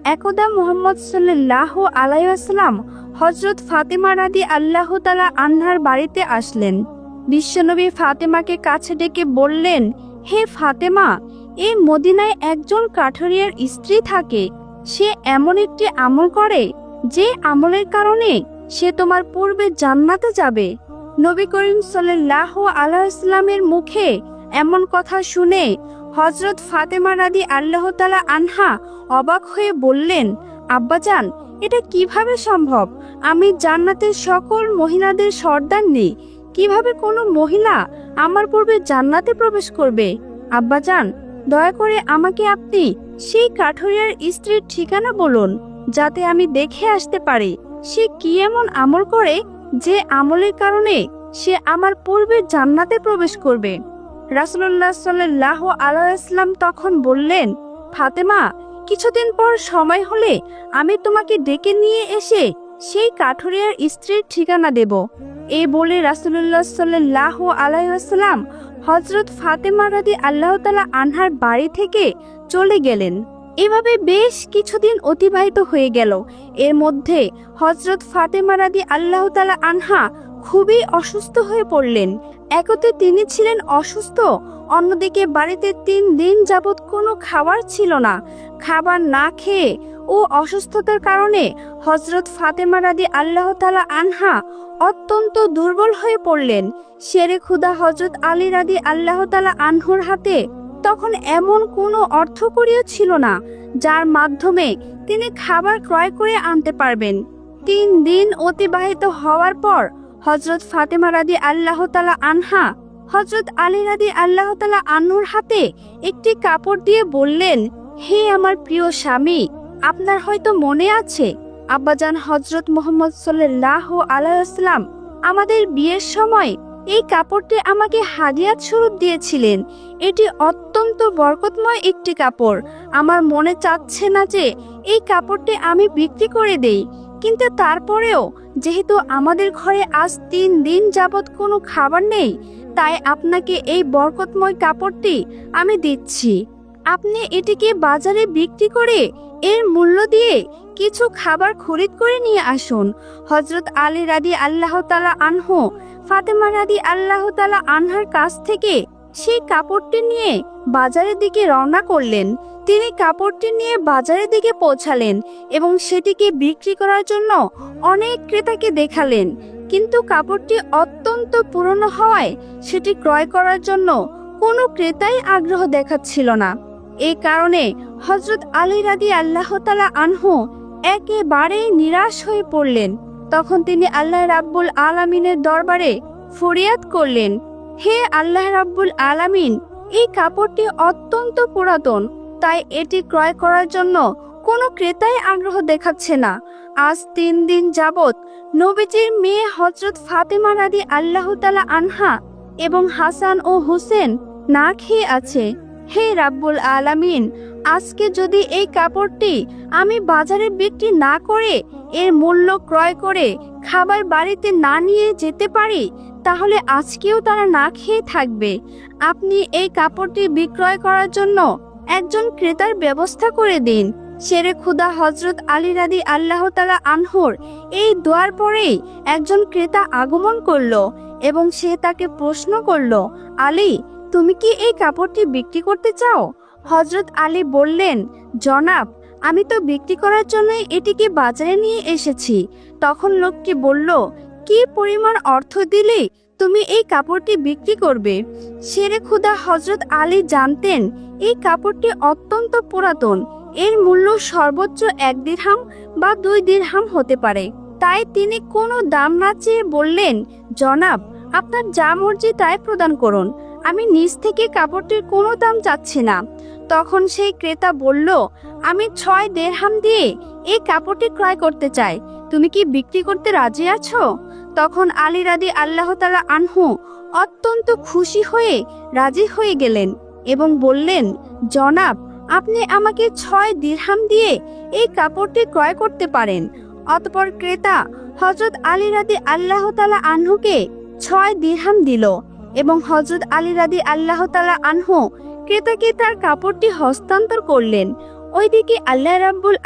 একদা মুহাম্মদ সাল্লাল্লাহু আলাইহি ওয়াসাল্লাম হযরত ফাতেমা রাদিয়াল্লাহু তাআলা আনহার বাড়িতে আসলেন। বিশ্বনবী ফাতেমাকে কাছে ডেকে বললেন, হে ফাতেমা, এই মদিনায় একজন কাঠুরিয়ার স্ত্রী থাকে। সে এমন একটি আমল করে যে আমলের কারণে সে তোমার পূর্বে জান্নাতে যাবে। নবী করিম সাল্লাল্লাহু আলাইহি ওয়াসাল্লামের মুখে এমন কথা শুনে হযরত ফাতেমা রাদিয়াল্লাহু তাআলা আনহা অবাক হয়ে বললেন, আব্বাজান, এটা কিভাবে সম্ভব? আমি জান্নাতের সকল মহিলাদের সর্দারনি, কিভাবে কোনো মহিলা আমার পূর্বে জান্নাতে প্রবেশ করবে? আব্বাজান, দয়া করে আমাকে আপনি সেই কাঠুরিয়ার স্ত্রীর ঠিকানা বলুন, যাতে আমি দেখে আসতে পারি সে কি এমন আমল করে যে আমলের কারণে সে আমার পূর্বে জান্নাতে প্রবেশ করবে। রাসূলুল্লাহ সাল্লাল্লাহু আলাইহি ওয়াসাল্লাম তখন বললেন, ফাতেমা, কিছুদিন পর সময় হলে আমি তোমাকে ডেকে নিয়ে এসে সেই কাঠুরিয়ার স্ত্রীর ঠিকানা দেব। এই বলে রাসূলুল্লাহ সাল্লাল্লাহু আলাইহি ওয়াসাল্লাম হযরত ফাতেমা রাদিয়াল্লাহু তাআলা আনহার বাড়ি থেকে চলে গেলেন। এভাবে বেশ কিছুদিন অতিবাহিত হয়ে গেল। এর মধ্যে হযরত ফাতেমা রাদিয়াল্লাহু তাআলা আনহা খুবই অসুস্থ হয়ে পড়লেন। একতে তিনি ছিলেন অসুস্থ, অন্যদিকে বাড়িতে 3 দিন যাবৎ কোনো খাবার ছিল না। খাবার না খেয়ে ও অসুস্থতার কারণে হযরত ফাতেমা রাদিয়াল্লাহু তাআলা আনহা অত্যন্ত দুর্বল হয়ে পড়লেন। শেরে খুদা হযরত আলী রাদিয়াল্লাহু তাআলা আনহুর হাতে তখন এমন কোনো অর্থকড়িও ছিল না যার মাধ্যমে তিনি খাবার ক্রয় করে আনতে পারবেন। 3 দিন অতিবাহিত হওয়ার পর হযরত ফাতেমা রাদিয়াল্লাহু তাআলা আনহা হযরত আলী রাদিয়াল্লাহু তাআলা আনহুর হাতে একটি কাপড় দিয়ে বললেন, হে আমার প্রিয় স্বামী, আপনার হয়তো মনে আছে আব্বাজান হযরত মুহাম্মদ সাল্লাল্লাহু আলাইহি ওয়াসাল্লাম আমাদের বিয়ের সময় এই কাপড়টি আমাকে হাদিয়াত স্বরূপ দিয়েছিলেন। এটি অত্যন্ত বরকতময় একটি কাপড়। আমার মনে চাচ্ছে না যে এই কাপড়টি আমি বিক্রি করে দেই, কিন্তু তারপরেও যেহেতু আমাদের ঘরে আজ 3 দিন যাবৎ কোনো খাবার নেই, তাই আপনাকে এই বরকতময় কাপড়টি আমি দিচ্ছি। আপনি এটিকে বাজারে বিক্রি করে এর মূল্য দিয়ে কিছু খাবার খরিদ করে নিয়ে আসুন। হযরত আলী রাদিয়াল্লাহু তাআলা আনহু ফাতেমা রাদিয়াল্লাহু তাআলা আনহার কাছ থেকে সেই কাপড়টি নিয়ে বাজারের দিকে রওনা করলেন। তিনি কাপড়টি নিয়ে বাজারের দিকে পৌঁছালেন এবং সেটিকে বিক্রি করার জন্য অনেক ক্রেতাকে দেখালেন, কিন্তু কাপড়টি অত্যন্ত পুরনো হওয়ায় সেটি ক্রয় করার জন্য কোনো ক্রেতাই আগ্রহ দেখাচ্ছিল না। এই কারণে হযরত আলী রাদিয়াল্লাহু তাআলা আনহু একেবারেই নিরাশ হয়ে পড়লেন। তখন তিনি আল্লাহ রাব্বুল আলামিনের দরবারে ফরিয়াদ করলেন, হে আল্লাহ রাব্বুল আলামিন, এই কাপড়টি অত্যন্ত পুরাতন, তাই এটি ক্রয় করার জন্য কোনো ক্রেতাই আগ্রহ দেখাচ্ছে না। আজ 3 দিন যাবৎ নবীজির মেয়ে হযরত ফাতেমা রাদিয়াল্লাহু তাআলা আনহা এবং হাসান ও হুসেন না খেয়ে আছে। হে রাব্বুল আলামিন, আজকে যদি এই কাপড়টি আমি বাজারে বিক্রি না করে এর মূল্য ক্রয় করে খাবার বাড়িতে না নিয়ে যেতে পারি, তাহলে আজকেও তারা না খেয়ে থাকবে। আপনি এই কাপড়টি বিক্রয় করার জন্য একজন ক্রেতার ব্যবস্থা করে দিন। শেরে খুদা হযরত আলী রাদিয়াল্লাহু তাআলা আনহুর এই দোয়ার পরেই একজন ক্রেতা আগমন করলো এবং সে তাকে প্রশ্ন করলো, আলী, তুমি কি এই কাপড়টি বিক্রি করতে চাও? হযরত আলী বললেন, জনাব, আমি তো বিক্রি করার জন্য এটিকে বাজারে নিয়ে এসেছি। তখন লোকটি বলল, কি পরিমাণ অর্থ দিলে তুমি এই কাপড়টি বিক্রি করবে? শেরে খুদা হযরত আলী জানতেন এই কাপড়টি অত্যন্ত পুরাতন, এর মূল্য সর্বোচ্চ 1 দিরহাম বা 2 দিরহাম হতে পারে। তাই তিনি কোনো দাম না চেয়ে বললেন, জনাব, আপনার যা মর্জি তাই প্রদান করুন, আমি নিজ থেকে কাপড়টির কোনো দাম চাচ্ছি না। তখন সেই ক্রেতা বলল, আমি 6 দিরহাম দিয়ে এই কাপড়টি ক্রয় করতে চাই, তুমি কি বিক্রি করতে রাজি আছো? তখন আলী রাদিয়াল্লাহু তাআলা আনহু অত্যন্ত খুশি হয়ে রাজি হয়ে গেলেন এবং বললেন, জনাব, আপনি আমাকে 6 দিরহাম দিয়ে এই কাপড়টি ক্রয় করতে পারেন। অতঃপর ক্রেতা হযরত আলী রাদিয়াল্লাহু তাআলা আনহুকে 6 দিরহাম দিল এবং হযরত আলী রাদিয়াল্লাহু তাআলা আনহু ক্রেতাকে তার কাপড়টি হস্তান্তর করলেন। ওইদিকে আল্লাহ রাব্বুল